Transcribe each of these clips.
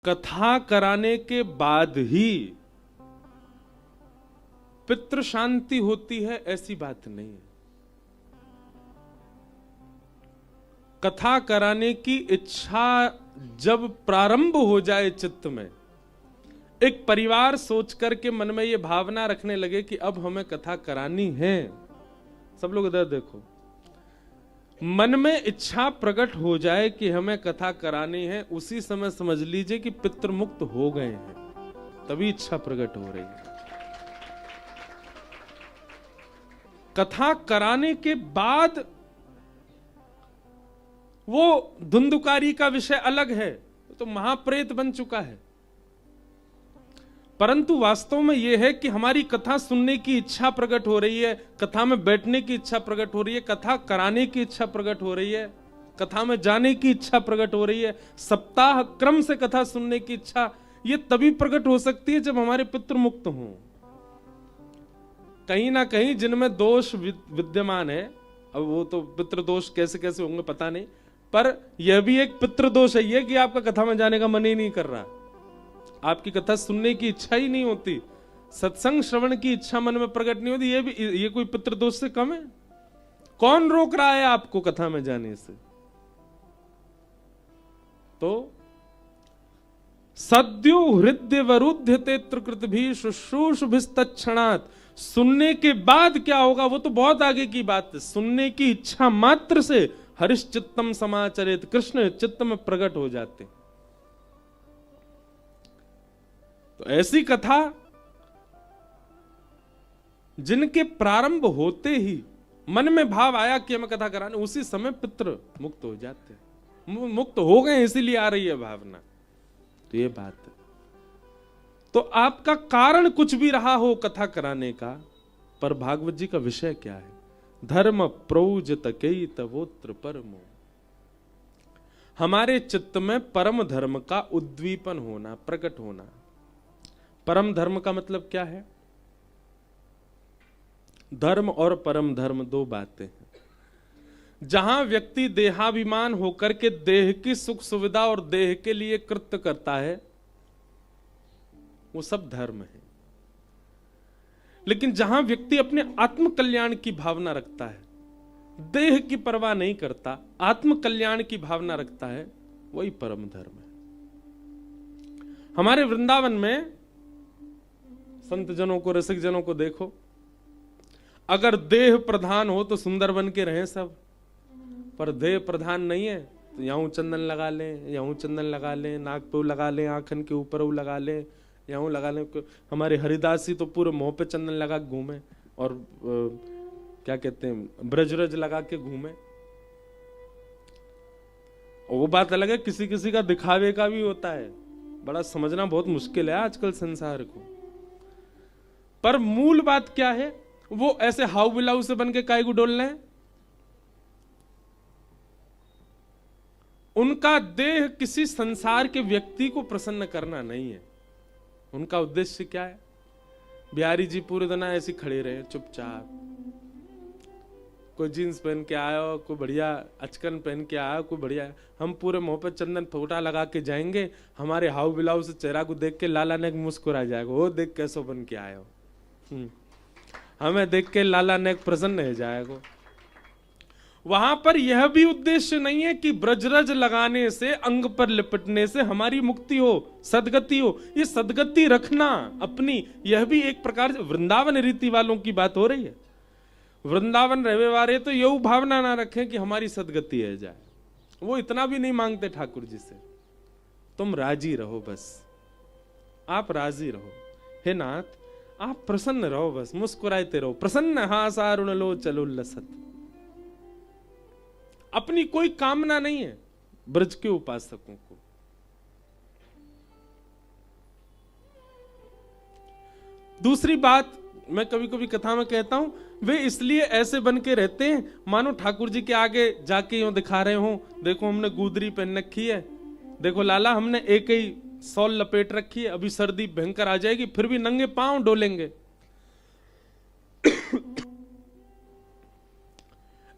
कथा कराने के बाद ही पितृ शांति होती है, ऐसी बात नहीं है। कथा कराने की इच्छा जब प्रारंभ हो जाए चित्त में, एक परिवार सोच करके मन में यह भावना रखने लगे कि अब हमें कथा करानी है, सब लोग इधर देखो, मन में इच्छा प्रकट हो जाए कि हमें कथा करानी है, उसी समय समझ लीजिए कि पितृ मुक्त हो गए हैं, तभी इच्छा प्रकट हो रही है। कथा कराने के बाद वो धुंधुकारी का विषय अलग है, तो महाप्रेत बन चुका है, परंतु वास्तव में यह है कि हमारी कथा सुनने की इच्छा प्रकट हो रही है, कथा में बैठने की इच्छा प्रकट हो रही है, कथा कराने की इच्छा प्रकट हो रही है, कथा में जाने की इच्छा प्रकट हो रही है, सप्ताह क्रम से कथा सुनने की इच्छा, यह तभी प्रकट हो सकती है जब हमारे पितृ मुक्त हों। कहीं ना कहीं जिनमें दोष विद्यमान है, अब वो तो पितृ दोष कैसे कैसे होंगे पता नहीं, पर यह भी एक पितृ दोष है ये कि आपका कथा में जाने का मन ही नहीं कर रहा, आपकी कथा सुनने की इच्छा ही नहीं होती, सत्संग श्रवण की इच्छा मन में प्रकट नहीं होती, ये कोई पितृ दोष से कम है? कौन रोक रहा है आपको कथा में जाने से? तो सद्यो हृदय वरुध्यते त्रिकृत भी शुश्रूषभिस्तत्क्षणात्, सुनने के बाद क्या होगा वो तो बहुत आगे की बात है, सुनने की इच्छा मात्र से हरिश्चित्तम समाचरित, कृष्ण चित्त में प्रकट हो जाते। तो ऐसी कथा जिनके प्रारंभ होते ही मन में भाव आया कि हमें कथा कराने, उसी समय पितृ मुक्त हो जाते, मुक्त हो गए इसीलिए आ रही है भावना। तो ये बात है। तो आपका कारण कुछ भी रहा हो कथा कराने का, पर भागवत जी का विषय क्या है? धर्म प्रौजत कई तवोत्र परमो, हमारे चित्त में परम धर्म का उद्दीपन होना, प्रकट होना। परम धर्म का मतलब क्या है? धर्म और परम धर्म दो बातें हैं। जहां व्यक्ति देहाभिमान होकर के देह की सुख सुविधा और देह के लिए कृत्य करता है, वो सब धर्म है। लेकिन जहां व्यक्ति अपने आत्म कल्याण की भावना रखता है, देह की परवाह नहीं करता, आत्म कल्याण की भावना रखता है, वही परम धर्म है। हमारे वृंदावन में संत जनों को, रसिक जनों को देखो, अगर देह प्रधान हो तो सुंदर बन के रहे सब, पर देह प्रधान नहीं है तो यहां चंदन लगा लें, यहां चंदन लगा लें, नाक पे लगा लें, आंखन के ऊपर वो लगा लें, यहां लगा लें। हमारे हरिदासी तो पूरे मुंह पे चंदन लगा के घूमे, और क्या कहते हैं, ब्रजरज लगा के घूमे। और वो बात अलग है, किसी किसी का दिखावे का भी होता है, बड़ा समझना बहुत मुश्किल है आजकल संसार को। पर मूल बात क्या है? वो ऐसे हाउ बिलाऊ से बन के काय को डोल रहे हैं। उनका देह किसी संसार के व्यक्ति को प्रसन्न करना नहीं है। उनका उद्देश्य क्या है? बिहारी जी पूरे दिन ऐसे खड़े रहे चुपचाप, कोई जीन्स पहन के आया, कोई बढ़िया अचकन पहन के आया, कोई बढ़िया, हम पूरे मुंह पे चंदन फोटा लगा के जाएंगे, हमारे हाउ बिलाऊ से चेहरा को देख के लाला नेक मुस्कुरा जाएगा, वो देख कैसो बन के आयो, हमें देख के लाला नेक प्रसन्न हो जाएगा। वहां पर यह भी उद्देश्य नहीं है कि ब्रजरज लगाने से, अंग पर लिपटने से हमारी मुक्ति हो, सदगति हो। ये सदगति रखना अपनी, यह भी एक प्रकार से वृंदावन रीति वालों की बात हो रही है। वृंदावन रहने वाले तो यह भावना ना रखें कि हमारी सदगति है जाए, वो इतना भी नहीं मांगते ठाकुर जी से, तुम राजी रहो, बस आप राजी रहो, हे नाथ आप प्रसन्न रहो, बस मुस्कुराते रहो, प्रसन्न हासारुण लो चलो लसत। अपनी कोई कामना नहीं है ब्रज के उपासकों को। दूसरी बात मैं कभी कभी कथा में कहता हूं, वे इसलिए ऐसे बन के रहते हैं मानो ठाकुर जी के आगे जाके यूं दिखा रहे हो, देखो हमने गुदरी पहन रखी है, देखो लाला हमने एक ही सॉल लपेट रखी है, अभी सर्दी भयंकर आ जाएगी फिर भी नंगे पांव डोलेंगे।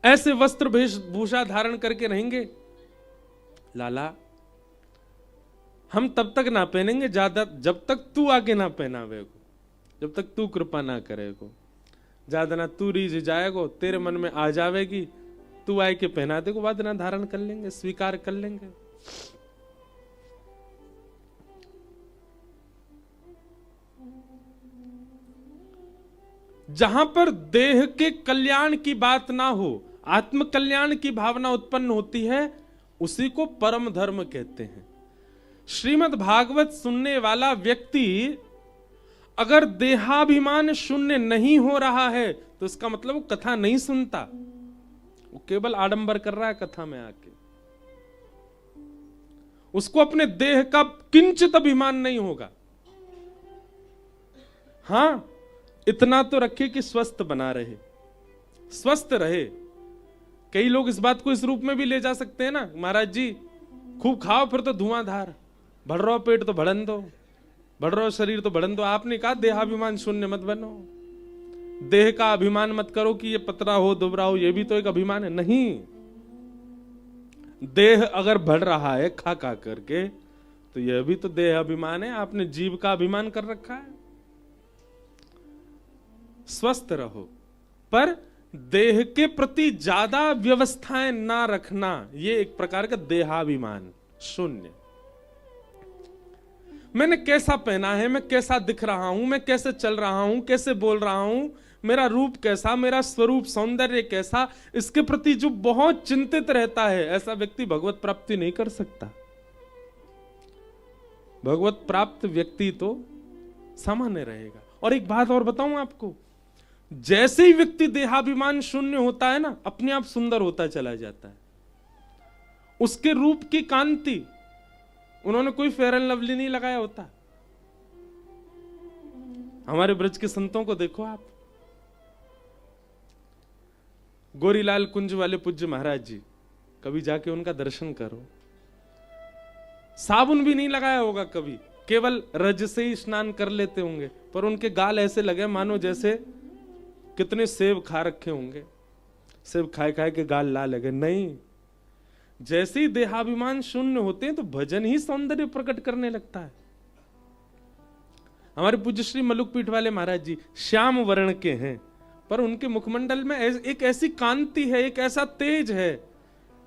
ऐसे वस्त्र वेशभूषा धारण करके रहेंगे। लाला हम तब तक ना पहनेंगे ज्यादा जब तक तू आके ना पहनावे को, जब तक तू कृपा ना करे को। ज्यादा ना तू रीझ जाएगो, तेरे मन में आ जावेगी, तू आए के पहना दे को बाद ना धारण कर लेंगे, स्वीकार कर लेंगे। जहां पर देह के कल्याण की बात ना हो, आत्म कल्याण की भावना उत्पन्न होती है, उसी को परम धर्म कहते हैं। श्रीमद् भागवत सुनने वाला व्यक्ति अगर देहाभिमान शून्य नहीं हो रहा है तो इसका मतलब वो कथा नहीं सुनता, वो केवल आडंबर कर रहा है कथा में आके। उसको अपने देह का किंचित अभिमान नहीं होगा। हां, इतना तो रखे कि स्वस्थ बना रहे, स्वस्थ रहे। कई लोग इस बात को इस रूप में भी ले जा सकते हैं ना, महाराज जी खूब खाओ फिर तो धुआंधार, बढ़ रहा पेट तो बढ़न दो, बढ़ रहा शरीर तो बढ़न दो। आपने कहा देहाभिमान शून्य मत बनो, देह का अभिमान मत करो कि ये पतला हो दुबरा हो, ये भी तो एक अभिमान है। नहीं, देह अगर बढ़ रहा है खा खा करके तो यह भी तो देह अभिमान है। आपने जीव का अभिमान कर रखा है। स्वस्थ रहो, पर देह के प्रति ज्यादा व्यवस्थाएं ना रखना, यह एक प्रकार का देहाभिमान शून्य। मैंने कैसा पहना है, मैं कैसा दिख रहा हूं, मैं कैसे चल रहा हूं, कैसे बोल रहा हूं, मेरा रूप कैसा, मेरा स्वरूप सौंदर्य कैसा, इसके प्रति जो बहुत चिंतित रहता है, ऐसा व्यक्ति भगवत प्राप्ति नहीं कर सकता। भगवत प्राप्त व्यक्ति तो सामान्य रहेगा। और एक बात और बताऊं आपको, जैसे ही व्यक्ति देहाभिमान शून्य होता है ना, अपने आप सुंदर होता चला जाता है। उसके रूप की कांति, उन्होंने कोई फेयर एंड लवली नहीं लगाया होता। हमारे ब्रज के संतों को देखो आप, गोरीलाल कुंज वाले पूज्य महाराज जी, कभी जाके उनका दर्शन करो। साबुन भी नहीं लगाया होगा कभी, केवल रज से ही स्नान कर लेते होंगे, पर उनके गाल ऐसे लगे मानो जैसे कितने सेब खा रखे होंगे, सेब खाए खाए के गाल लाल लगे। नहीं, जैसे ही देहाभिमान शून्य होते हैं तो भजन ही सौंदर्य प्रकट करने लगता है। हमारे पूज्य श्री मलुक पीठ वाले महाराज जी श्याम वर्ण के हैं, पर उनके मुखमंडल में एक ऐसी कांति है, एक ऐसा तेज है,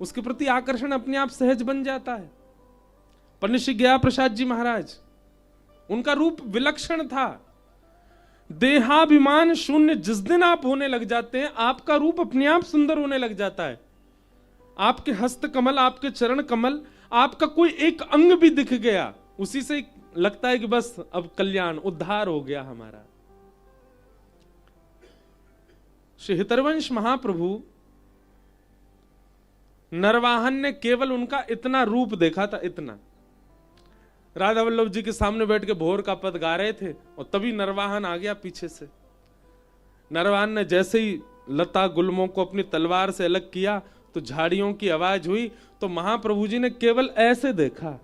उसके प्रति आकर्षण अपने आप सहज बन जाता है। पंडित श्री गया प्रसाद जी महाराज, उनका रूप विलक्षण था। देहाभिमान शून्य जिस दिन आप होने लग जाते हैं, आपका रूप अपने आप सुंदर होने लग जाता है। आपके हस्त कमल, आपके चरण कमल, आपका कोई एक अंग भी दिख गया, उसी से लगता है कि बस अब कल्याण उद्धार हो गया हमारा। श्री हितरवंश महाप्रभु, नरवाहन ने केवल उनका इतना रूप देखा था, इतना। राधा वल्लभ जी के सामने बैठ के भोर का पद गा रहे थे और तभी नरवाहन आ गया पीछे से। नरवाहन ने जैसे ही लता गुल्मों को अपनी तलवार से अलग किया तो झाड़ियों की आवाज हुई, तो महाप्रभु जी ने केवल ऐसे देखा।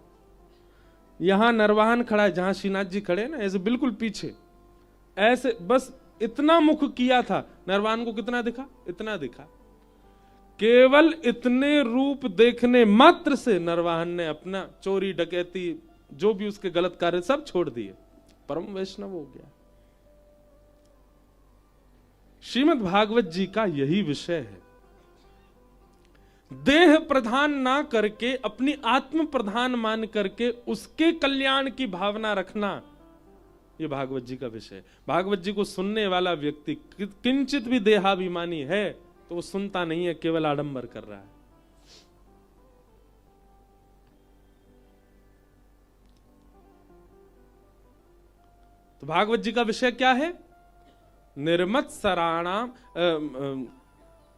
यहां नरवाहन खड़ा है, जहां श्रीनाथ जी खड़े ना, ऐसे बिल्कुल पीछे, ऐसे बस इतना मुख किया था। नरवाहन को कितना दिखा? इतना दिखा। केवल इतने रूप देखने मात्र से नरवाहन ने अपना चोरी डकैती जो भी उसके गलत कार्य सब छोड़ दिए, परम वैष्णव हो गया। श्रीमद् भागवत जी का यही विषय है। देह प्रधान ना करके अपनी आत्म प्रधान मान करके उसके कल्याण की भावना रखना, यह भागवत जी का विषय है। भागवत जी को सुनने वाला व्यक्ति किंचित भी देहाभिमानी है तो वो सुनता नहीं है, केवल आडंबर कर रहा है। तो भागवत जी का विषय क्या है? निर्मत्सराणाम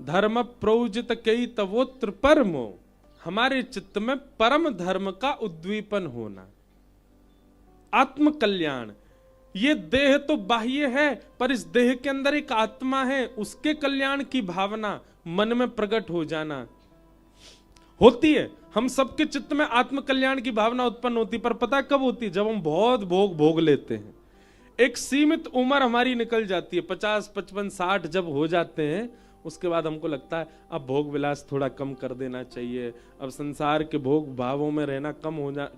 धर्म प्रोजित कई तवोत्र परमो, हमारे चित्त में परम धर्म का उद्दीपन होना, आत्म कल्याण। ये देह तो बाह्य है, पर इस देह के अंदर एक आत्मा है, उसके कल्याण की भावना मन में प्रकट हो जाना होती है। हम सबके चित्त में आत्म कल्याण की भावना उत्पन्न होती है, पर पता कब होती है? जब हम बहुत भोग लेते हैं। एक सीमित उम्र हमारी निकल जाती है, 50, 55, 60 जब हो जाते हैं, उसके बाद हमको लगता है अब भोग विलास थोड़ा कम कर देना चाहिए, अब संसार के भोग भावों में रहना कम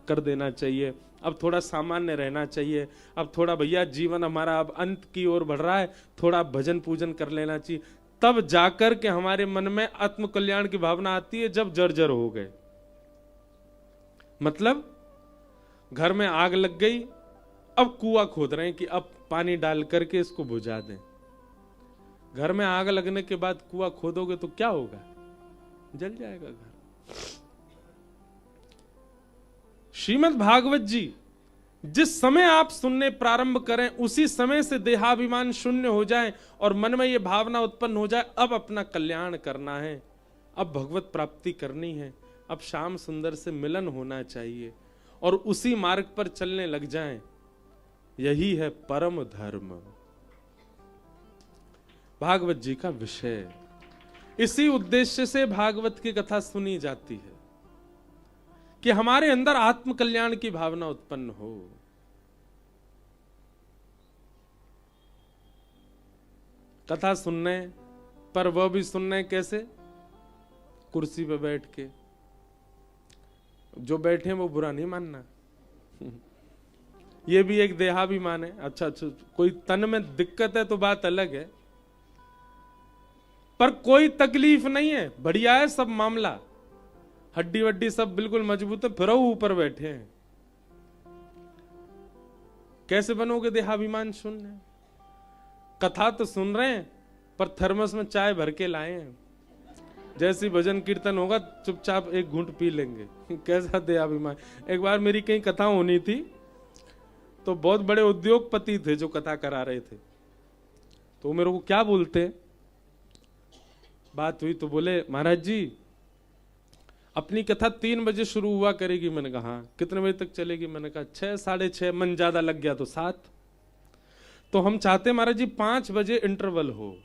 कर देना चाहिए, अब थोड़ा सामान्य रहना चाहिए, अब थोड़ा भैया जीवन हमारा अब अंत की ओर बढ़ रहा है, थोड़ा भजन पूजन कर लेना चाहिए। तब जाकर के हमारे मन में आत्म कल्याण की भावना आती है, जब जर्जर हो गए। मतलब घर में आग लग गई, अब कुआं खोद रहे हैं कि अब पानी डाल करके इसको बुझा दें। घर में आग लगने के बाद कुआं खोदोगे तो क्या होगा? जल जाएगा घर। श्रीमद् भागवत जी जिस समय आप सुनने प्रारंभ करें उसी समय से देहाभिमान शून्य हो जाए और मन में यह भावना उत्पन्न हो जाए, अब अपना कल्याण करना है, अब भगवत प्राप्ति करनी है, अब श्याम सुंदर से मिलन होना चाहिए, और उसी मार्ग पर चलने लग जाएं। यही है परम धर्म, भागवत जी का विषय। इसी उद्देश्य से भागवत की कथा सुनी जाती है कि हमारे अंदर आत्म कल्याण की भावना उत्पन्न हो। कथा सुनने पर वह भी सुनने कैसे? कुर्सी पे बैठ के। जो बैठे वो बुरा नहीं मानना, ये भी एक देहाभिमान है। अच्छा, कोई तन में दिक्कत है तो बात अलग है, पर कोई तकलीफ नहीं है, बढ़िया है सब मामला, हड्डी वड्डी सब बिल्कुल मजबूत है, फिर ऊपर बैठे हैं। कैसे बनोगे देहाभिमान शून्य? कथा तो सुन रहे हैं पर थर्मस में चाय भर के लाए हैं, जैसी भजन कीर्तन होगा चुपचाप एक घूंट पी लेंगे। कैसा देहाभिमान। एक बार मेरी कहीं कथा होनी थी तो बहुत बड़े उद्योगपति थे जो कथा करा रहे थे, तो मेरे को क्या बोलते, बात हुई तो बोले महाराज जी अपनी कथा 3 बजे शुरू हुआ करेगी। मैंने कहा हाँ। कितने बजे तक चलेगी? मैंने कहा 6, 6:30, मन ज्यादा लग गया तो 7। तो हम चाहते महाराज जी 5 बजे इंटरवल हो।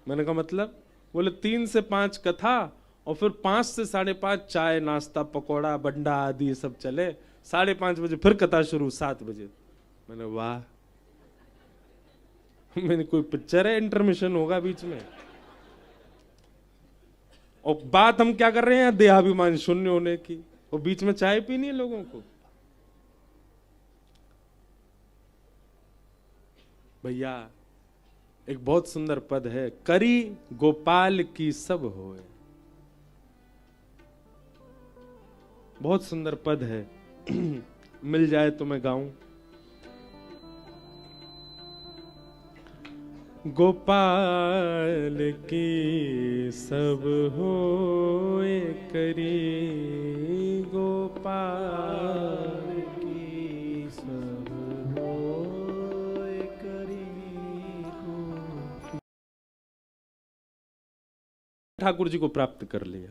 मैंने कहा मतलब? बोले 3 से 5 कथा और फिर 5 से 5:30 चाय नाश्ता पकौड़ा बंडा आदि सब चले, 5:30 बजे फिर कथा शुरू 7 बजे। मैंने वाह, मैंने कोई पिक्चर है इंटरमिशन होगा बीच में? और बात हम क्या कर रहे हैं? देहाभिमान शून्य होने की, और बीच में चाय पीनी है लोगों को। भैया एक बहुत सुंदर पद है, करी गोपाल की सब होए। बहुत सुंदर पद है, मिल जाए तो मैं गाऊं। गोपाल की सब होए करी, गोपाल की सब होए करी। ठाकुर जी को प्राप्त कर लिया।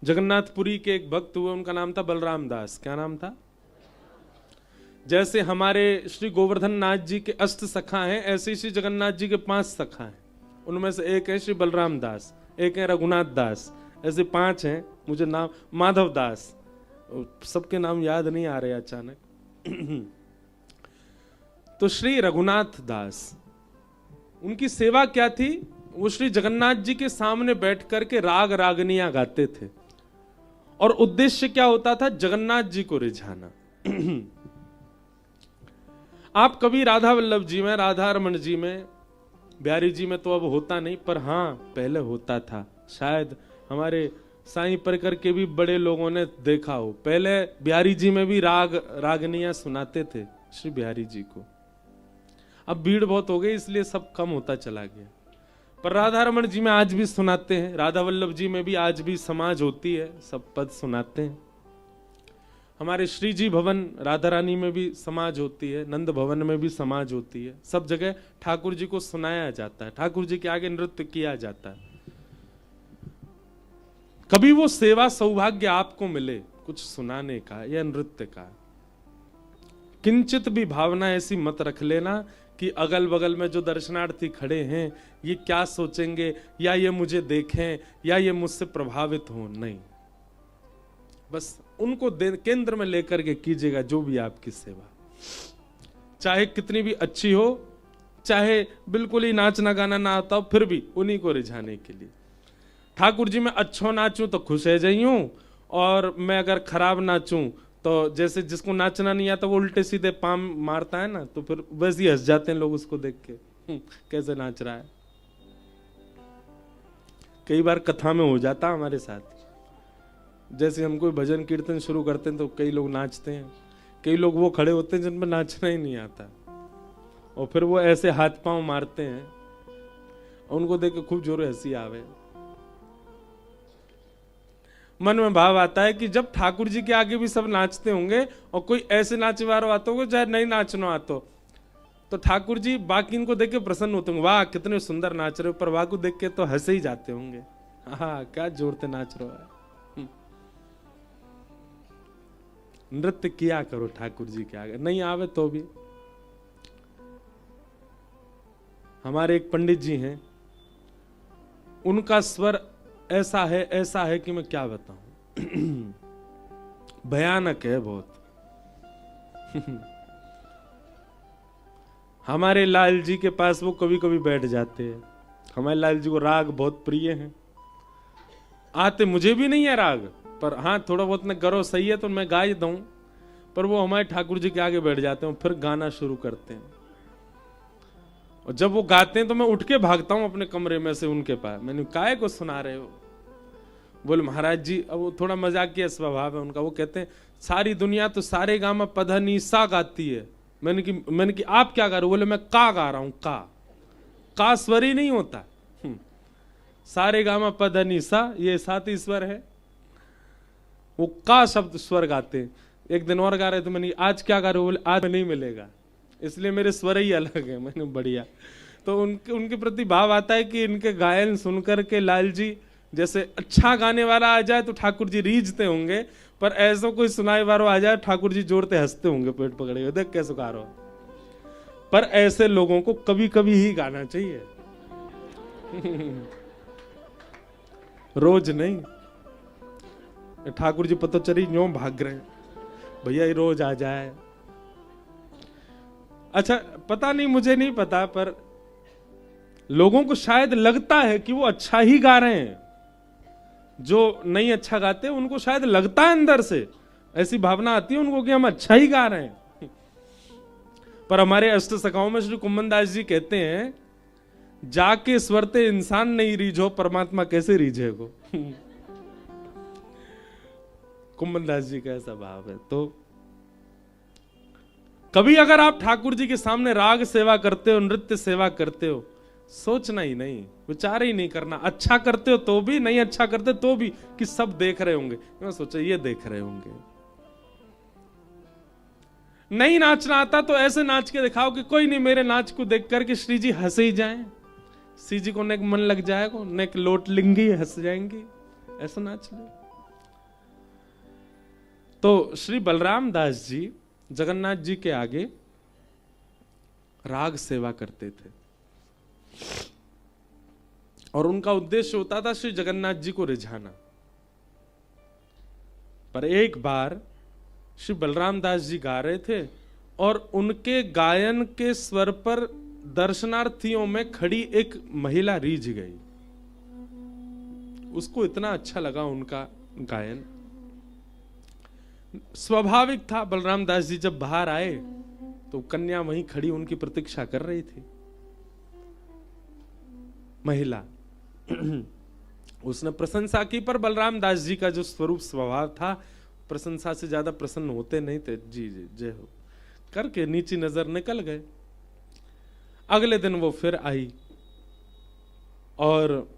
जगन्नाथपुरी के एक भक्त हुए, उनका नाम था बलराम दास। क्या नाम था? जैसे हमारे श्री गोवर्धन नाथ जी के अष्ट सखा हैं, ऐसे श्री जगन्नाथ जी के 5 सखा हैं। उनमें से एक है श्री बलराम दास, एक है रघुनाथ दास, ऐसे 5 हैं। मुझे नाम माधव दास, सबके नाम याद नहीं आ रहे अचानक। तो श्री रघुनाथ दास, उनकी सेवा क्या थी? वो श्री जगन्नाथ जी के सामने बैठ करके राग रागनियां गाते थे, और उद्देश्य क्या होता था? जगन्नाथ जी को रिझाना। आप कभी राधा वल्लभ जी में, राधा रमन जी में, बिहारी जी में तो अब होता नहीं, पर हाँ पहले होता था। शायद हमारे साईं परकर के भी बड़े लोगों ने देखा हो, पहले बिहारी जी में भी रागनियां सुनाते थे श्री बिहारी जी को। अब भीड़ बहुत हो गई इसलिए सब कम होता चला गया, पर राधा रमन जी में आज भी सुनाते हैं, राधा वल्लभ जी में भी आज भी समाज होती है, सब पद सुनाते हैं। हमारे श्री जी भवन राधा रानी में भी समाज होती है, नंद भवन में भी समाज होती है, सब जगह ठाकुर जी को सुनाया जाता है, ठाकुर जी के आगे नृत्य किया जाता है। कभी वो सेवा सौभाग्य आपको मिले कुछ सुनाने का या नृत्य का, किंचित भी भावना ऐसी मत रख लेना कि अगल बगल में जो दर्शनार्थी खड़े हैं ये क्या सोचेंगे, या ये मुझे देखें, या ये मुझसे प्रभावित हो। नहीं, बस उनको केंद्र में लेकर के कीजिएगा जो भी आपकी सेवा, चाहे कितनी भी अच्छी हो, चाहे बिल्कुल ही नाचना गाना ना आता हो, फिर भी उन्हीं को रिझाने के लिए। ठाकुर जी मैं अच्छो नाचूं तो खुश है जाइयूं, और मैं अगर खराब नाचूं तो जैसे जिसको नाचना नहीं आता वो उल्टे सीधे पाम मारता है ना, तो फिर वैसे ही हंस जाते हैं लोग उसको देख के, कैसे नाच रहा है। कई बार कथा में हो जाता हमारे साथ, जैसे हम कोई भजन कीर्तन शुरू करते हैं तो कई लोग नाचते हैं, कई लोग वो खड़े होते हैं जिनमें नाचना ही नहीं आता, और फिर वो ऐसे हाथ पांव मारते हैं, उनको देख के खूब जोर हंसी आवे। मन में भाव आता है कि जब ठाकुर जी के आगे भी सब नाचते होंगे और कोई ऐसे नाचे वाला आता होगा चाहे नहीं नाचना आता, तो ठाकुर जी बाकी इनको देख के प्रसन्न होते होंगे, वाह कितने सुंदर नाच रहे हो, पर वाह को देख के तो हंसे ही जाते होंगे, हाँ क्या जोर से नाच रहा है। नृत्य किया करो ठाकुर जी के आगे, नहीं आवे तो भी। हमारे एक पंडित जी हैं, उनका स्वर ऐसा है कि मैं क्या बताऊं, भयानक है बहुत। हमारे लाल जी के पास वो कभी कभी बैठ जाते हैं। हमारे लाल जी को राग बहुत प्रिय हैं, आते मुझे भी नहीं है राग, पर हाँ थोड़ा बहुत मैं गरो सही है तो मैं गा ही दूं, पर वो हमारे ठाकुर जी के आगे बैठ जाते हैं, फिर गाना शुरू करते हैं। और जब वो गाते हैं तो मैं उठ के भागता हूं अपने कमरे में से उनके पास, मैंने काहे को सुना रहे हो। बोले महाराज जी, अब वो थोड़ा मजाकिया स्वभाव है उनका, वो कहते हैं सारी दुनिया तो सारे गामा पधा सा गाती है। मैंने कि आप क्या गा रहे हो? बोले मैं का गा रहा हूं, का स्वर ही नहीं होता। सारे गामा पधा सा ये 7 ही स्वर है, वो का शब्द स्वर गाते हैं। एक दिन और गा रहे थे, मैंने आज क्या गा रहे हो? बोले आज नहीं मिलेगा, इसलिए मेरे स्वर ही अलग है। मैंने बढ़िया, तो उनके प्रति भाव आता है कि इनके गायन सुनकर के लाल जी, जैसे अच्छा गाने वाला आ जाए तो ठाकुर जी रीझते होंगे, पर ऐसा कोई सुनाए वाला आ जाए ठाकुर जी जोर से हंसते होंगे पेट पकड़े हुए, देख कैसे गा रहा हो। पर ऐसे लोगों को कभी कभी ही गाना चाहिए, रोज नहीं। ठाकुर जी पता चली यूं भाग रहे हैं, भैया ये रोज आ जाए। अच्छा पता नहीं, मुझे नहीं पता, पर लोगों को शायद लगता है कि वो अच्छा ही गा रहे हैं। जो नहीं अच्छा गाते उनको शायद लगता है अंदर से, ऐसी भावना आती है उनको कि हम अच्छा ही गा रहे हैं। पर हमारे अष्ट सखाओं में श्री कुम्मन दास जी कहते हैं, जाके स्वरते इंसान नहीं रीझो, परमात्मा कैसे रीझेगो। कुम्मन दास जी का ऐसा भाव है। तो कभी अगर आप ठाकुर जी के सामने राग सेवा करते हो, नृत्य सेवा करते हो, सोचना ही नहीं, विचार ही नहीं करना। अच्छा करते हो तो भी, नहीं अच्छा करते तो भी, कि सब देख रहे होंगे। मैं सोचा ये देख रहे होंगे। नहीं नाचना आता तो ऐसे नाच के दिखाओ कि कोई नहीं, मेरे नाच को देख करके श्री जी हंस ही जाए, श्री जी को नेक मन लग जाएगा, नेक लोट लिंगी हंस जाएंगे, ऐसा नाच लो। तो श्री बलराम दास जी जगन्नाथ जी के आगे राग सेवा करते थे, और उनका उद्देश्य होता था श्री जगन्नाथ जी को रिझाना। पर एक बार श्री बलराम दास जी गा रहे थे, और उनके गायन के स्वर पर दर्शनार्थियों में खड़ी एक महिला रीझ गई। उसको इतना अच्छा लगा उनका गायन। स्वाभाविक था, बलराम दास जी जब बाहर आए तो कन्या वहीं खड़ी उनकी प्रतीक्षा कर रही थी। महिला उसने प्रशंसा की, पर बलराम दास जी का जो स्वरूप स्वभाव था, प्रशंसा से ज्यादा प्रसन्न होते नहीं थे। जी जी जय हो करके नीची नजर निकल गए। अगले दिन वो फिर आई, और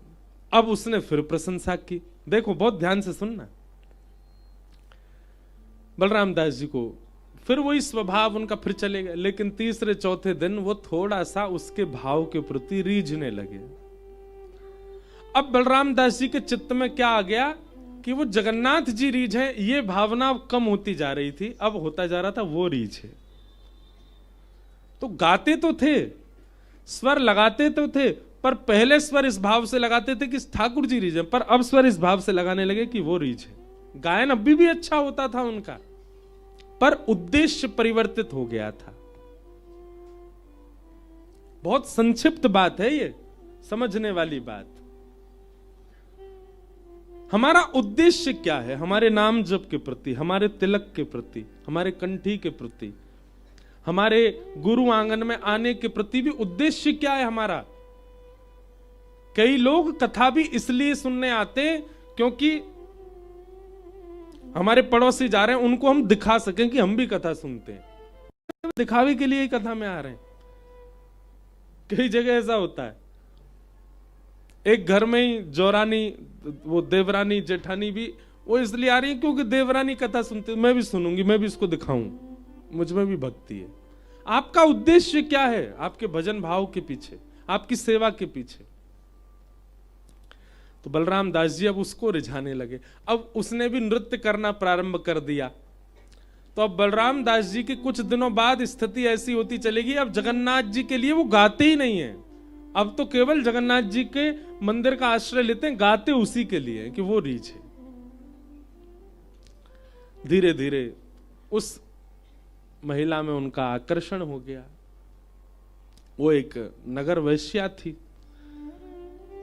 अब उसने फिर प्रशंसा की। देखो बहुत ध्यान से सुनना। बलराम दास जी को फिर वही स्वभाव उनका फिर चले गए, लेकिन तीसरे चौथे दिन वो थोड़ा सा उसके भाव के प्रति रीझने लगे। अब बलराम दास जी के चित्त में क्या आ गया कि वो जगन्नाथ जी रीझ है, ये भावना कम होती जा रही थी, अब होता जा रहा था वो रीझ है। तो गाते तो थे, स्वर लगाते तो थे, पर पहले स्वर इस भाव से लगाते थे कि ठाकुर जी रीझ है, पर अब स्वर इस भाव से लगाने लगे कि वो रीझ है। गायन अभी भी अच्छा होता था उनका, पर उद्देश्य परिवर्तित हो गया था। बहुत संक्षिप्त बात है ये, समझने वाली बात। हमारा उद्देश्य क्या है? हमारे नाम जप के प्रति, हमारे तिलक के प्रति, हमारे कंठी के प्रति, हमारे गुरु आंगन में आने के प्रति भी उद्देश्य क्या है हमारा? कई लोग कथा भी इसलिए सुनने आते क्योंकि हमारे पड़ोसी जा रहे हैं, उनको हम दिखा सकें कि हम भी कथा सुनते हैं, दिखावे के लिए ही कथा में आ रहे हैं। कई जगह ऐसा होता है, एक घर में ही जोरानी, वो देवरानी जेठानी भी वो इसलिए आ रही है क्योंकि देवरानी कथा सुनते, मैं भी सुनूंगी, मैं भी इसको दिखाऊं, मुझ में भी भक्ति है। आपका उद्देश्य क्या है? आपके भजन भाव के पीछे, आपकी सेवा के पीछे। तो बलराम दास जी अब उसको रिझाने लगे। अब उसने भी नृत्य करना प्रारंभ कर दिया। तो अब बलराम दास जी के कुछ दिनों बाद स्थिति ऐसी होती चलेगी, अब जगन्नाथ जी के लिए वो गाते ही नहीं है, अब तो केवल जगन्नाथ जी के मंदिर का आश्रय लेते हैं, गाते उसी के लिए कि वो रीझ है। धीरे धीरे उस महिला में उनका आकर्षण हो गया। वो एक नगर वैश्या थी।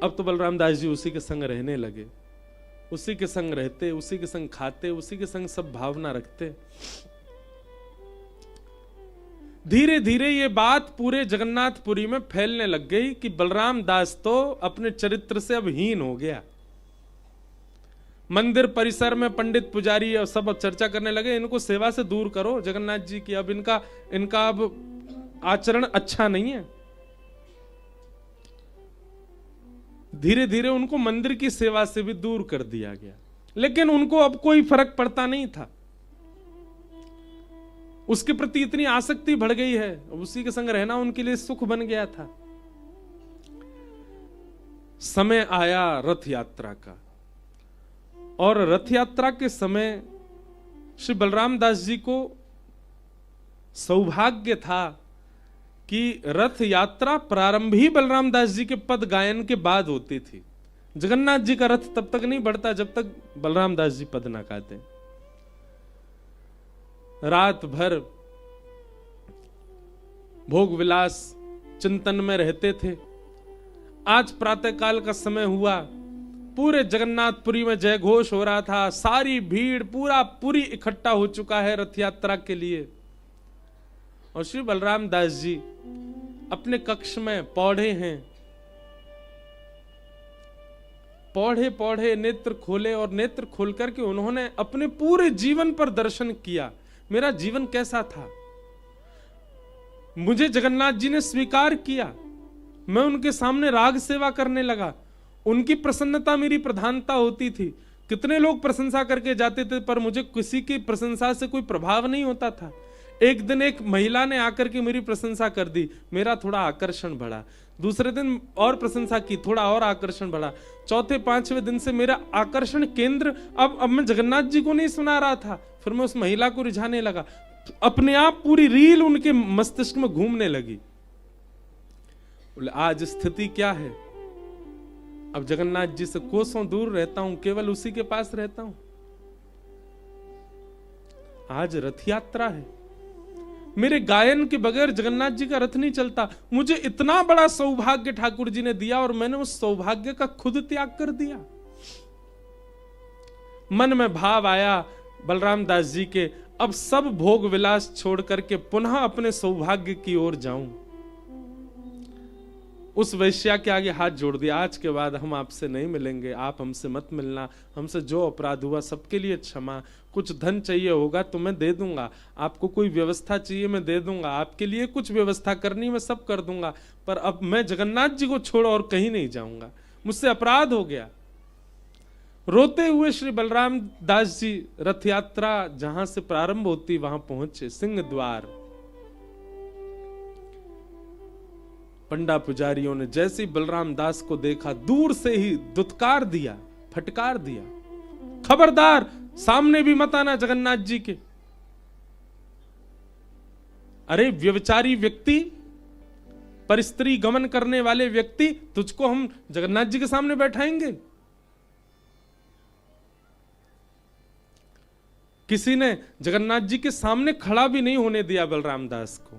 अब तो बलराम दास जी उसी के संग रहने लगे, उसी के संग रहते, उसी के संग खाते, उसी के संग सब भावना रखते। धीरे धीरे ये बात पूरे जगन्नाथपुरी में फैलने लग गई कि बलराम दास तो अपने चरित्र से अब हीन हो गया। मंदिर परिसर में पंडित पुजारी और सब चर्चा करने लगे, इनको सेवा से दूर करो जगन्नाथ जी की, अब इनका अब आचरण अच्छा नहीं है। धीरे धीरे उनको मंदिर की सेवा से भी दूर कर दिया गया, लेकिन उनको अब कोई फर्क पड़ता नहीं था। उसके प्रति इतनी आसक्ति बढ़ गई है, उसी के संग रहना उनके लिए सुख बन गया था। समय आया रथ यात्रा का, और रथ यात्रा के समय श्री बलराम दास जी को सौभाग्य था कि रथ यात्रा प्रारंभ ही बलराम दास जी के पद गायन के बाद होती थी। जगन्नाथ जी का रथ तब तक नहीं बढ़ता जब तक बलराम दास जी पद ना गाते। रात भर भोग विलास चिंतन में रहते थे। आज प्रातः काल का समय हुआ, पूरे जगन्नाथपुरी में जय घोष हो रहा था, सारी भीड़ पूरी इकट्ठा हो चुका है रथ यात्रा के लिए। और श्री बलराम दास जी अपने कक्ष में पौढ़े हैं, पौढ़े नेत्र खोले, और नेत्र खोल करके उन्होंने अपने पूरे जीवन पर दर्शन किया। मेरा जीवन कैसा था, मुझे जगन्नाथ जी ने स्वीकार किया, मैं उनके सामने राग सेवा करने लगा, उनकी प्रसन्नता मेरी प्रधानता होती थी। कितने लोग प्रशंसा करके जाते थे, पर मुझे किसी की प्रशंसा से कोई प्रभाव नहीं होता था। एक दिन एक महिला ने आकर के मेरी प्रशंसा कर दी, मेरा थोड़ा आकर्षण बढ़ा। दूसरे दिन और प्रशंसा की, थोड़ा और आकर्षण बढ़ा। चौथे पांचवें दिन से मेरा आकर्षण केंद्र अब मैं जगन्नाथ जी को नहीं सुना रहा था, फिर मैं उस महिला को रिझाने लगा। अपने आप पूरी रील उनके मस्तिष्क में घूमने लगी। बोले आज स्थिति क्या है, अब जगन्नाथ जी से कोसों दूर रहता हूं, केवल उसी के पास रहता हूं। आज रथ यात्रा है, मेरे गायन के बगैर जगन्नाथ जी का रथ नहीं चलता। मुझे इतना बड़ा सौभाग्य ठाकुर जी ने दिया और मैंने उस सौभाग्य का खुद त्याग कर दिया। मन में भाव आया बलराम दास जी के, अब सब भोग विलास छोड़ करके पुनः अपने सौभाग्य की ओर जाऊं। उस वैश्या के आगे हाथ जोड़ दिया, आज के बाद हम आपसे नहीं मिलेंगे, आप हमसे मत मिलना, हमसे जो अपराध हुआ सबके लिए क्षमा। कुछ धन चाहिए होगा तो मैं दे दूंगा, आपको कोई व्यवस्था चाहिए मैं दे दूंगा, आपके लिए कुछ व्यवस्था करनी मैं सब कर दूंगा, पर अब मैं जगन्नाथ जी को छोड़ और कहीं नहीं जाऊंगा, मुझसे अपराध हो गया। रोते हुए श्री बलराम दास जी रथ यात्रा जहां से प्रारंभ होती वहां पहुंचे, सिंह द्वार। पंडा पुजारियों ने जैसे ही बलराम दास को देखा, दूर से ही दुत्कार दिया, फटकार दिया, खबरदार सामने भी मत आना जगन्नाथ जी के। अरे व्यभिचारी व्यक्ति, परिस्त्री गमन करने वाले व्यक्ति, तुझको हम जगन्नाथ जी के सामने बैठाएंगे? किसी ने जगन्नाथ जी के सामने खड़ा भी नहीं होने दिया बलराम दास को।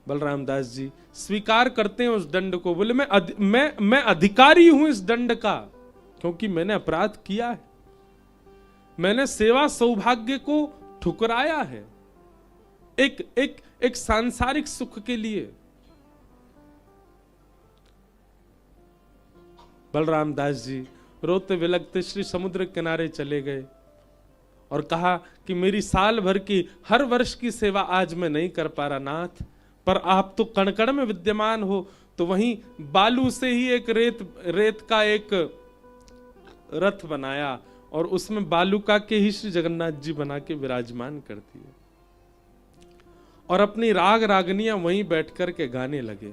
बलराम दास जी स्वीकार करते हैं उस दंड को। बोले मैं अधिकारी हूं इस दंड का, क्योंकि मैंने अपराध किया है, मैंने सेवा सौभाग्य को ठुकराया है एक सांसारिक सुख के लिए। बलराम दास जी रोते विलखते श्री समुद्र किनारे चले गए और कहा कि मेरी साल भर की हर वर्ष की सेवा आज मैं नहीं कर पा रहा नाथ, पर आप तो कण कण में विद्यमान हो। तो वहीं बालू से ही एक रेत का एक रथ बनाया और उसमें बालूका के ही श्री जगन्नाथ जी बना के विराजमान कर दिए और अपनी राग रागनियां वहीं बैठ कर के गाने लगे।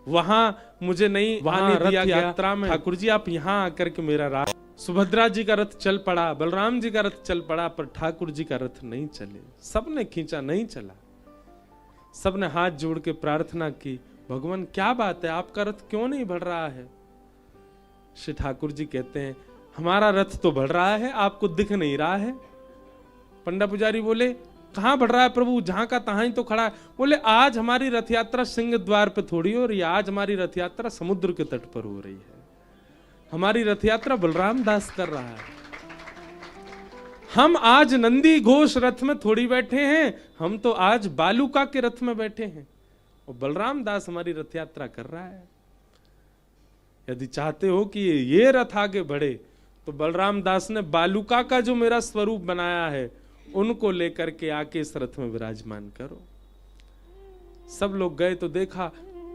वहां मुझे नहीं आने दिया यात्रा में, ठाकुर जी आप यहां आकर के मेरा राग। सुभद्रा जी का रथ चल पड़ा, बलराम जी का रथ चल पड़ा, पर ठाकुर जी का रथ नहीं चले। सबने खींचा, नहीं चला। सबने हाथ जोड़ के प्रार्थना की, भगवान क्या बात है, आपका रथ क्यों नहीं बढ़ रहा है? श्री ठाकुर जी कहते हैं हमारा रथ तो बढ़ रहा है, आपको दिख नहीं रहा है। पंडा पुजारी बोले कहां बढ़ रहा है प्रभु, जहां का तहां ही तो खड़ा है। बोले आज हमारी रथ यात्रा सिंह द्वार पे थोड़ी हो रही है, आज हमारी रथ यात्रा समुद्र के तट पर हो रही है। हमारी रथ यात्रा बलराम दास कर रहा है। हम आज नंदी घोष रथ में थोड़ी बैठे हैं, हम तो आज बालूका के रथ में बैठे हैं और बलराम दास हमारी रथ यात्रा कर रहा है। यदि चाहते हो कि ये रथ आगे बढ़े तो बलराम दास ने बालूका का जो मेरा स्वरूप बनाया है उनको लेकर के आके इस रथ में विराजमान करो। सब लोग गए तो देखा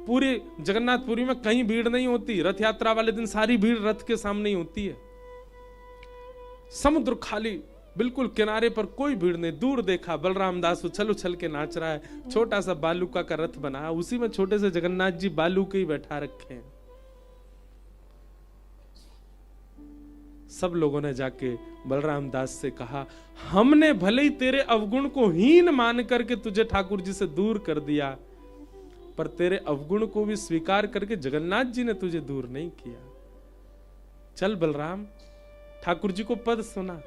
पूरे जगन्नाथपुरी में कहीं भीड़ नहीं होती। रथ यात्रा वाले दिन सारी भीड़ रथ के सामने ही होती है। समुद्र खाली, बिल्कुल किनारे पर कोई भीड़ नहीं। दूर देखा बलराम दास उछल उछल के नाच रहा है। छोटा सा बालूका का रथ बना, उसी में छोटे से जगन्नाथ जी बालू के ही बैठा रखे हैं। सब लोगों ने जाके बलराम दास से कहा हमने भले ही तेरे अवगुण को हीन मान करके तुझे ठाकुर जी से दूर कर दिया, पर तेरे अवगुण को भी स्वीकार करके जगन्नाथ जी ने तुझे दूर नहीं किया। चल बलराम, ठाकुर जी को पद सुना।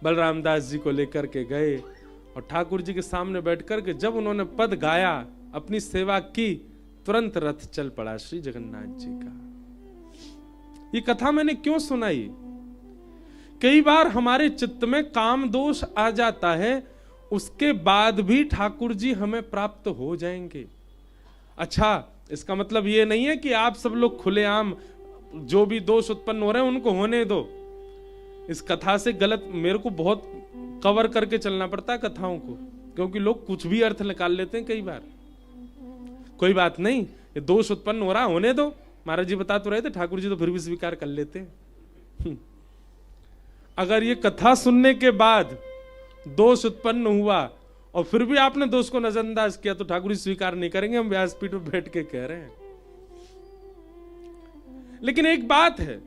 बलराम दास जी को लेकर के गए और ठाकुर जी के सामने बैठ करके जब उन्होंने पद गाया, अपनी सेवा की, तुरंत रथ चल पड़ा श्री जगन्नाथ जी का। ये कथा मैंने क्यों सुनाई? कई बार हमारे चित्त में काम दोष आ जाता है, उसके बाद भी ठाकुर जी हमें प्राप्त हो जाएंगे। अच्छा, इसका मतलब ये नहीं है कि आप सब लोग खुलेआम जो भी दोष उत्पन्न हो रहे हैं उनको होने दो। इस कथा से गलत, मेरे को बहुत कवर करके चलना पड़ता है कथाओं को, क्योंकि लोग कुछ भी अर्थ निकाल लेते हैं कई बार। कोई बात नहीं, ये दोष उत्पन्न हो रहा, होने दो। महाराज जी बता तो रहे थे, ठाकुर जी तो फिर भी स्वीकार कर लेते हैं। अगर ये कथा सुनने के बाद दोष उत्पन्न हुआ और फिर भी आपने दोष को नजरअंदाज किया तो ठाकुर जी स्वीकार नहीं करेंगे। हम व्यासपीठ पर बैठ के कह रहे हैं। लेकिन एक बात है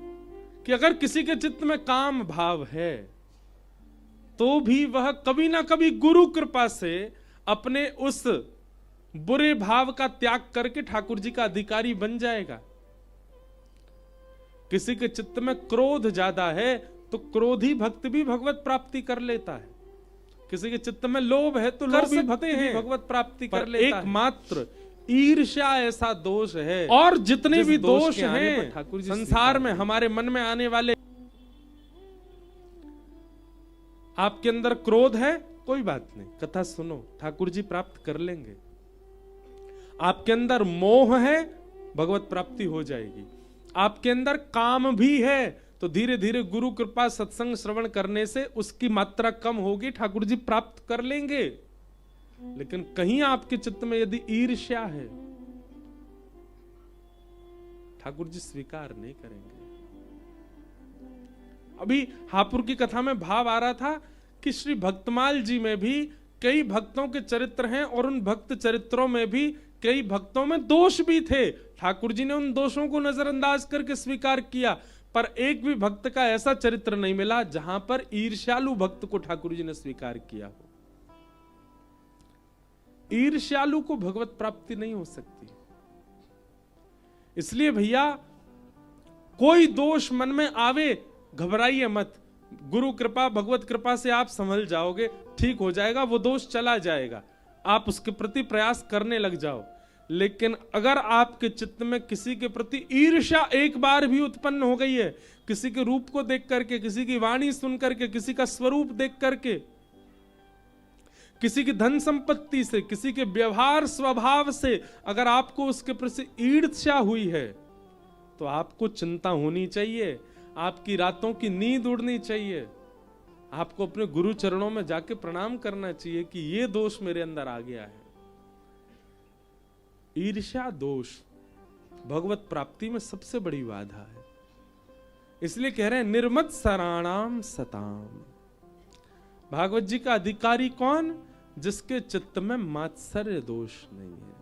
कि अगर किसी के चित्त में काम भाव है तो भी वह कभी ना कभी गुरु कृपा से अपने उस बुरे भाव का त्याग करके ठाकुर जी का अधिकारी बन जाएगा। किसी के चित्त में क्रोध ज्यादा है तो क्रोधी भक्त भी भगवत प्राप्ति कर लेता है। किसी के चित्त में लोभ है तो लोभी भक्त भी भगवत प्राप्ति कर लेता है। एकमात्र ईर्ष्या ऐसा दोष है, और जितने भी दोष हैं ठाकुर जी संसार में हमारे मन में आने वाले। आपके अंदर क्रोध है, कोई बात नहीं, कथा सुनो, ठाकुर जी प्राप्त कर लेंगे। आपके अंदर मोह है, भगवत प्राप्ति हो जाएगी। आपके अंदर काम भी है तो धीरे धीरे गुरु कृपा सत्संग श्रवण करने से उसकी मात्रा कम होगी, ठाकुर जी प्राप्त कर लेंगे। लेकिन कहीं आपके चित्त में यदि ईर्ष्या है, ठाकुर जी स्वीकार नहीं करेंगे। अभी हापुड़ की कथा में भाव आ रहा था कि श्री भक्तमाल जी में भी कई भक्तों के चरित्र हैं और उन भक्त चरित्रों में भी कई भक्तों में दोष भी थे। ठाकुर जी ने उन दोषों को नजरअंदाज करके स्वीकार किया, पर एक भी भक्त का ऐसा चरित्र नहीं मिला जहां पर ईर्ष्यालु भक्त को ठाकुर जी ने स्वीकार किया हो। ईर्ष्यालु को भगवत प्राप्ति नहीं हो सकती। इसलिए भैया, कोई दोष मन में आवे, घबराइए मत। गुरु कृपा भगवत कृपा से आप संभल जाओगे, ठीक हो जाएगा, वो दोष चला जाएगा। आप उसके प्रति प्रयास करने लग जाओ। लेकिन अगर आपके चित्त में किसी के प्रति ईर्ष्या एक बार भी उत्पन्न हो गई है, किसी के रूप को देख करके, किसी की वाणी सुन करके, किसी का स्वरूप देख करके, किसी की धन संपत्ति से, किसी के व्यवहार स्वभाव से अगर आपको उसके प्रति ईर्ष्या हुई है, तो आपको चिंता होनी चाहिए, आपकी रातों की नींद उड़नी चाहिए, आपको अपने गुरु चरणों में जाके प्रणाम करना चाहिए कि ये दोष मेरे अंदर आ गया है। ईर्ष्या दोष भगवत प्राप्ति में सबसे बड़ी बाधा है। इसलिए कह रहे हैं निर्मत सराणाम सताम। भागवत जी का अधिकारी कौन? जिसके चित्त में मात्सर्य दोष नहीं है।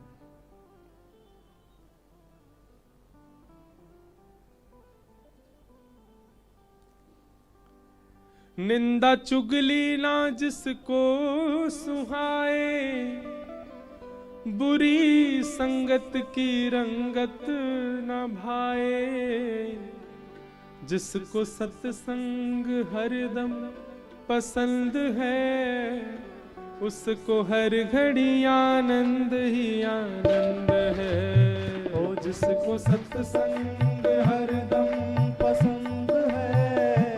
निंदा चुगली ना जिसको सुहाए, बुरी संगत की रंगत न भाए। जिसको सत्संग हरदम पसंद है, उसको हर घड़ी आनंद ही आनंद है। ओ जिसको सत्संग हरदम पसंद है,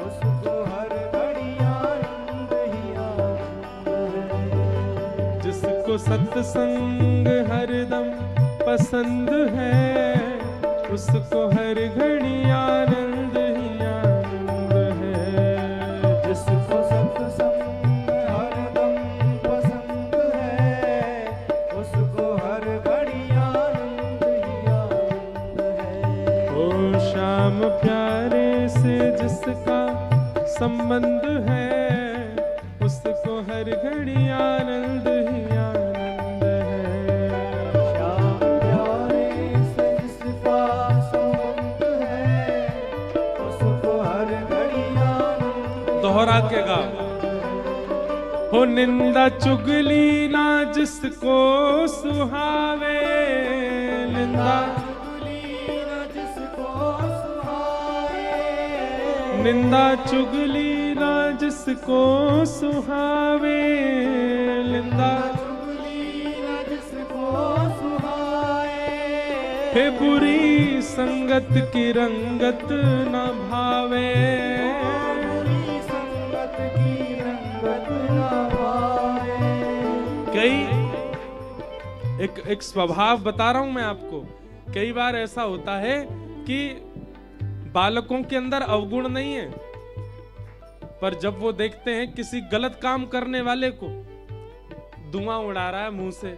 उसको हर घड़ी आनंद ही आनंद है। जिसको सत्संग हरदम पसंद है, उसको हर घड़ी आनंद ही आनंद है। जिसको सत्संग हरदम पसंद है, उसको हर घड़ी आनंद ही आनंद है। ओ श्याम प्यारे से जिसका संबंध है, उसको हर घड़ी आनंद ही आनंद है। श्याम प्यारे से जिसका संबंध है, उसको हर घड़ी आनंद। दोहरा के गा। हो निंदा चुगली ना जिसको सुहावे, निंदा चुगली न जिसको सुहाए, निंदा चुगली ना जिसको सुहावे, निंदा चुगली न जिसको सुहाए। हे बुरी संगत की रंगत न भावे। बुरी संगत की रंगत न भाए। एक स्वभाव बता रहा हूं मैं आपको। कई बार ऐसा होता है कि बालकों के अंदर अवगुण नहीं है, पर जब वो देखते हैं किसी गलत काम करने वाले को धुआं उड़ा रहा है मुंह से,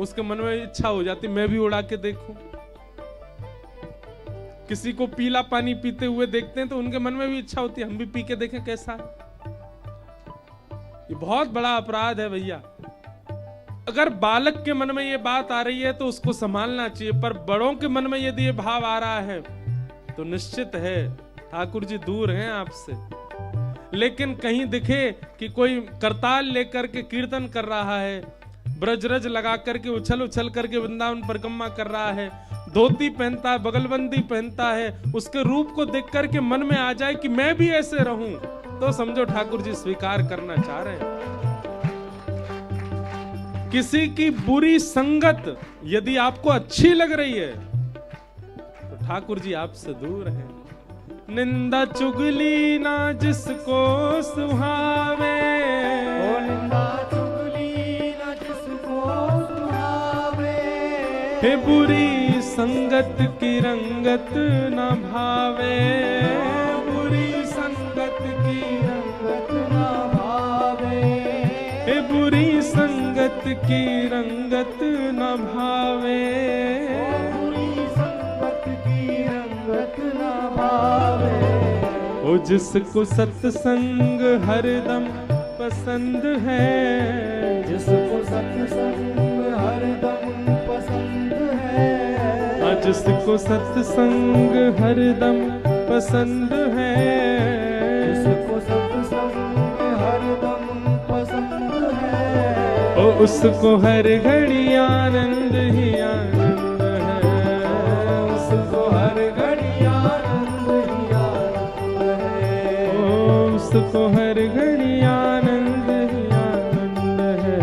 उसके मन में इच्छा हो जाती मैं भी उड़ा के देखूं। किसी को पीला पानी पीते हुए देखते हैं तो उनके मन में भी इच्छा होती है हम भी पी के देखें कैसा है। ये बहुत बड़ा अपराध है भैया। अगर बालक के मन में ये बात आ रही है तो उसको संभालना चाहिए, पर बड़ों के मन में यदि ये भाव आ रहा है तो निश्चित है ठाकुर जी दूर हैं आपसे। लेकिन कहीं दिखे कि कोई करताल लेकर के कीर्तन कर रहा है, ब्रजरज लगा करके उछल उछल करके वृंदावन परिक्रमा कर रहा है, धोती पहनता है, बगलबंदी पहनता है, उसके रूप को देख करके मन में आ जाए कि मैं भी ऐसे रहूं, तो समझो ठाकुर जी स्वीकार करना चाह रहे हैं। किसी की बुरी संगत यदि आपको अच्छी लग रही है तो ठाकुर जी आपसे दूर है। निंदा चुगली ना जिसको सुहावे, ओ निंदा चुगली न जिसको सुहावे। हे बुरी संगत की रंगत न भावे। बुरी संगत की रंगत न भावे। हे बुरी संगत की रंगत न भावे। बुरी संगत की रंगत न भावे। ओ जिसको सत्संग हरदम पसंद है, जिसको सत्संग हरदम पसंद है। जिसको सत्संग हरदम पसंद है, जिसको सत्संग हरदम पसंद है। ओ उसको हर घड़ी आनंद ही आनंद है। उसको हर घड़ी आनंद ही आनंद है। ओ उसको हर घड़ी आनंद ही आनंद है।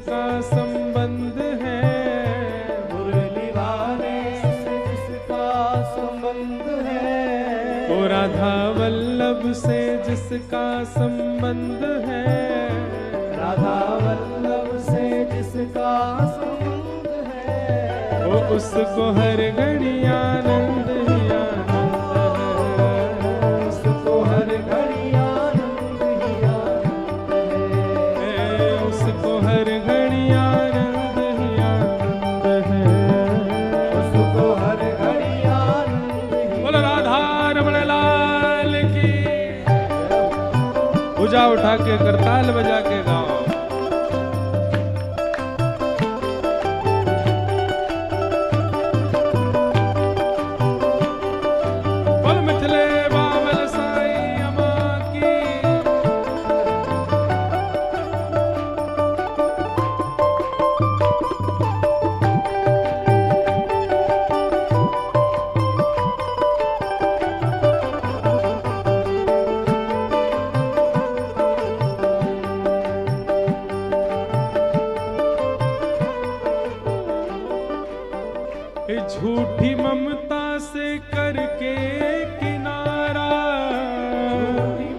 जिसका संबंध है, मुरली वाले से जिसका संबंध है, ओ राधा वल्लभ से जिसका संबंध है, राधा वल्लभ से जिसका संबंध है, ओ उसको हर घड़ी आनंद ही आनंद है, उसको हर घड़ी आनंद ही आनंद है, उसको हर घड़ी आनंद ही आनंद है, उसको हर घड़ी आनंद ही। बोलो राधा रमण लाल की। भुजा उठा के करताल बजा के गाओ। बोल मिथिले बाबल साईं अम्मा की। झूठी ममता से करके किनारा,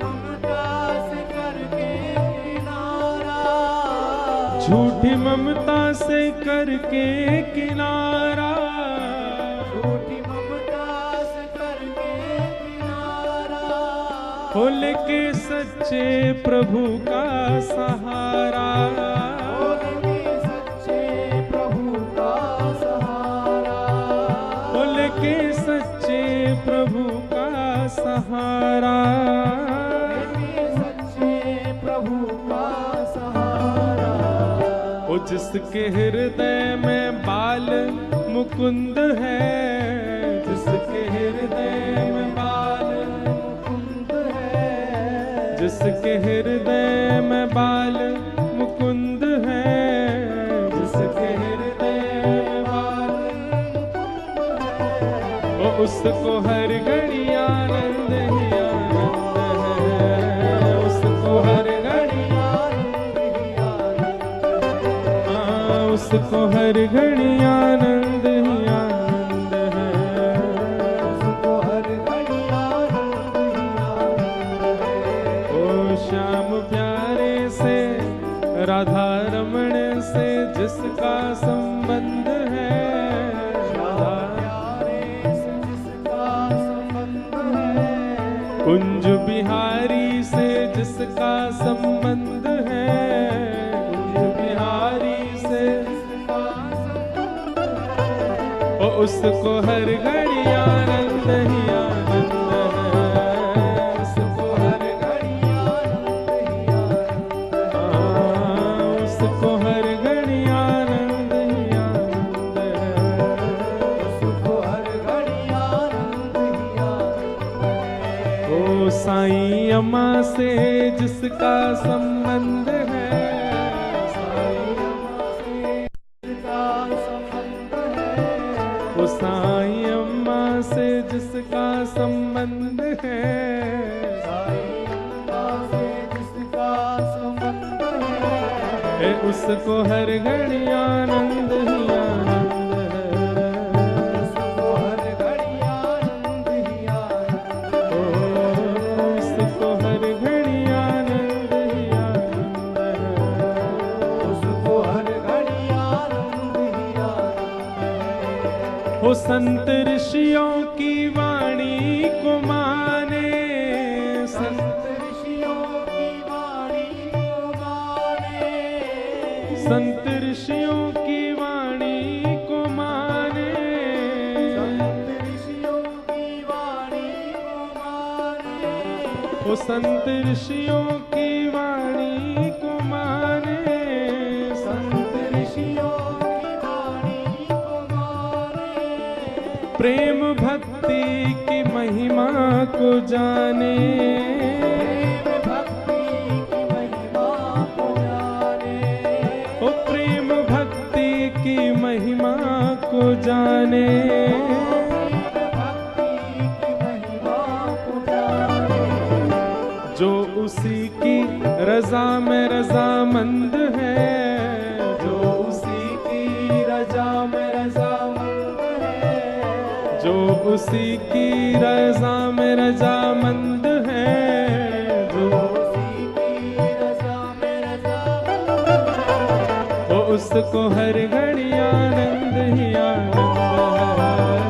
ममता से करके किनारा, झूठी ममता से करके किनारा, झूठी ममता से करके किनारा, हो लेके सच्चे प्रभु का सहारा, बोलके सच्चे प्रभु का सहारा, हो लेके सच्चे प्रभु का सहारा, बोलके सच्चे प्रभु का सहारा, ओ जिसके हृदय में बाल मुकुंद है, जिसके हृदय में बाल, मुकुंद है, जिसके हृदय में बाल मुकुंद है, जिसके हृदय में बाल, ओ उसको हर घड़ी आनंद ही आनंद है, उसको हर घड़ी, आनंद ही आनंद है, हाँ, उसको हर घड़ी आनंद ही आनंद है। उसको हर घड़ी आनंद ही आनंद है। ओ श्याम प्यारे से राधा रमण से जिसका संबंध है, राधा प्यारे से जिसका संबंध है, कुंज बिहारी से जिसका संबंध है, कुंज बिहारी से जिसका संबंध है, ओ उसको हर घड़ी आनंद ही आनंद है, उसको हर घड़ी आनंद ही आनंद है, हाँ, उसको हर घड़ी आनंद ही आनंद है। उसको हर घड़ी आनंद ही आनंद है। ओ साईं अम्मा से जिसका संबंध है, साईं अम्मा से जिसका संबंध है, ओ साईं अम्मा से जिसका संबंध है, साईं अम्मा से जिसका संबंध है, ए उसको हर घड़ी आनंद ही आनंद है, उसको हर घड़ी आनंद ही आनंद है। ओ उसको हर घड़ी आनंद ही आनंद है। उसको हर घड़ी आनंद ही आनंद है। हो संत ऋषियों की वाणी को माने, संत ऋषियों की वाणी को माने, संत ऋषियों की वाणी को माने, संत ऋषियों की वाणी को माने, हो संत ऋषियों की वाणी को माने, संत ऋषियों की वाणी को माने, प्रेम भक्ति की महिमा को जाने, प्रेम भक्ति की महिमा को जाने, ओ प्रेम भक्ति की महिमा को जाने, भक्ति की महिमा को जाने, जो उसी की रजा में रजामंद है, उसी की रजा में रजामंद है, जो उसी की रज़ा में रज़ामंद है, वो उसको हर घड़ी आनंद ही आनंद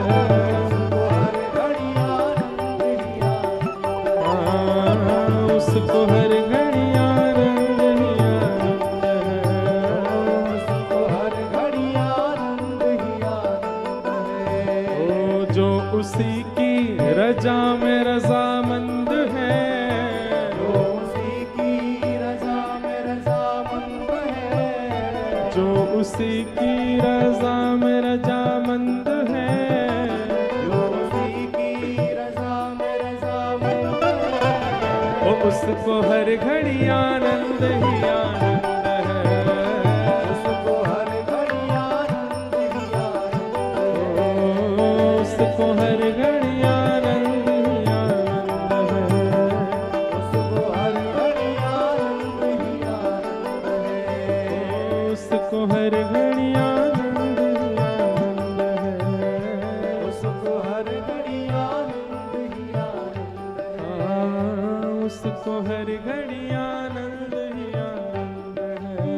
है, उसको हर घड़ी आनंद ही आनंद है, उसको हर घड़ी आनंद ही आनंद है। उसको हर घड़ी आनंद ही आनंद है, ओ जो उसी की रजा में रजामंद है, जो उसी की रज़ा में रज़ामंद है, जो उसी की रजा में रजामंद है, जो उसी की रज़ा में रज़ामंद है, वो उसको हर घड़ी आनंद ही आनंद है, उसको हर घड़ी आनंद ही आनंद है, ओ उसको हर घड़ी आनंद ही आनंद है, उसको हर घड़ी आनंद ही आनंद है, उसको हर घड़ी आनंद ही आनंद है, उसको हर घड़ी आनंद ही आनंद है, उसको हर घड़ी आनंद ही आनंद है,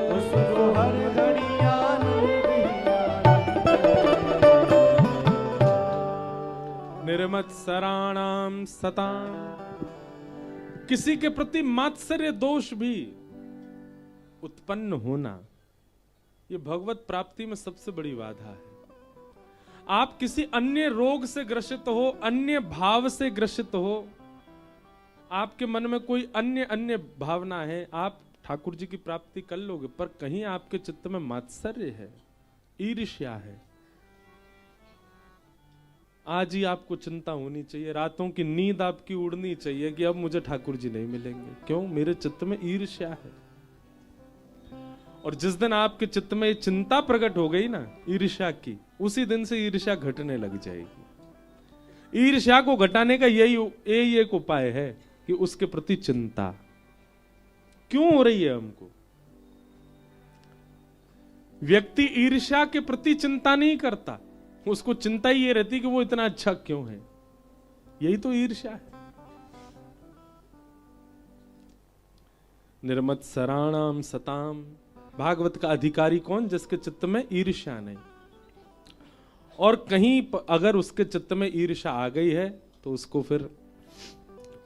उसको हर घड़ी आनंद ही आनंद है। निर्मत्सराणाम सताम। किसी के प्रति मात्सर्य दोष भी उत्पन्न होना, ये भगवत प्राप्ति में सबसे बड़ी बाधा है। आप किसी अन्य रोग से ग्रसित हो, अन्य भाव से ग्रसित हो, आपके मन में कोई अन्य भावना है, आप ठाकुर जी की प्राप्ति कर लोगे, पर कहीं आपके चित्त में मात्सर्य है, ईर्ष्या है, आज ही आपको चिंता होनी चाहिए, रातों की नींद आपकी उड़नी चाहिए कि अब मुझे ठाकुर जी नहीं मिलेंगे। क्यों? मेरे चित्त में ईर्ष्या है। और जिस दिन आपके चित्त में ये चिंता प्रकट हो गई ना ईर्ष्या की, उसी दिन से ईर्ष्या घटने लग जाएगी। ईर्ष्या को घटाने का यही एक उपाय है कि उसके प्रति चिंता क्यों हो रही है हमको। व्यक्ति ईर्ष्या के प्रति चिंता नहीं करता, उसको चिंता ही ये रहती कि वो इतना अच्छा क्यों है। यही तो ईर्ष्या है। निर्मत्सराणाम सताम। भागवत का अधिकारी कौन? जिसके चित्त में ईर्ष्या नहीं। और कहीं अगर उसके चित्त में ईर्ष्या आ गई है तो उसको फिर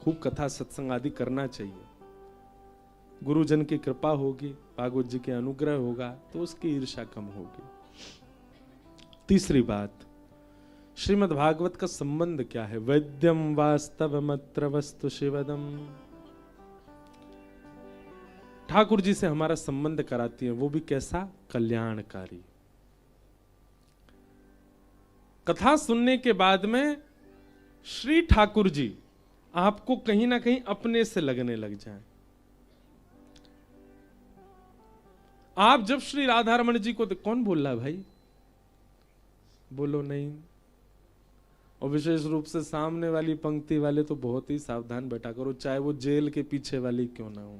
खूब कथा सत्संग आदि करना चाहिए। गुरुजन की कृपा होगी, भागवत जी के अनुग्रह होगा तो उसकी ईर्ष्या कम होगी। तीसरी बात, श्रीमद् भागवत का संबंध क्या है? वैद्यम वास्तवमत्र वस्तु शिवदम। ठाकुर जी से हमारा संबंध कराती है, वो भी कैसा? कल्याणकारी। कथा सुनने के बाद में श्री ठाकुर जी आपको कहीं ना कहीं अपने से लगने लग जाएं। आप जब श्री राधा रमण जी को कौन बोल रहा है भाई? बोलो नहीं। और विशेष रूप से सामने वाली पंक्ति वाले तो बहुत ही सावधान बैठा करो, चाहे वो जेल के पीछे वाली क्यों ना हो।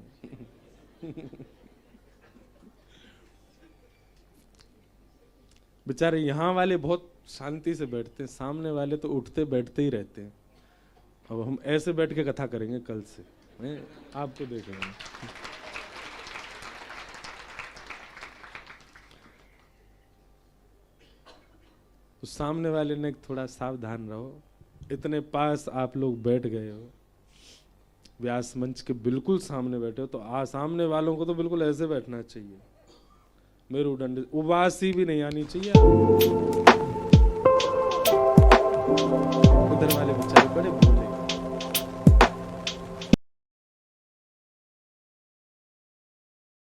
बेचारे यहां वाले बहुत शांति से बैठते हैं, सामने वाले तो उठते बैठते ही रहते हैं। अब हम ऐसे बैठ के कथा करेंगे कल से, आपको देखेंगे। तो सामने वाले ने थोड़ा सावधान रहो। इतने पास आप लोग बैठ गए हो, व्यास मंच के बिल्कुल सामने बैठे हो, तो सामने वालों को तो बिल्कुल ऐसे बैठना चाहिए। मेरुदंड उबासी भी नहीं आनी चाहिए।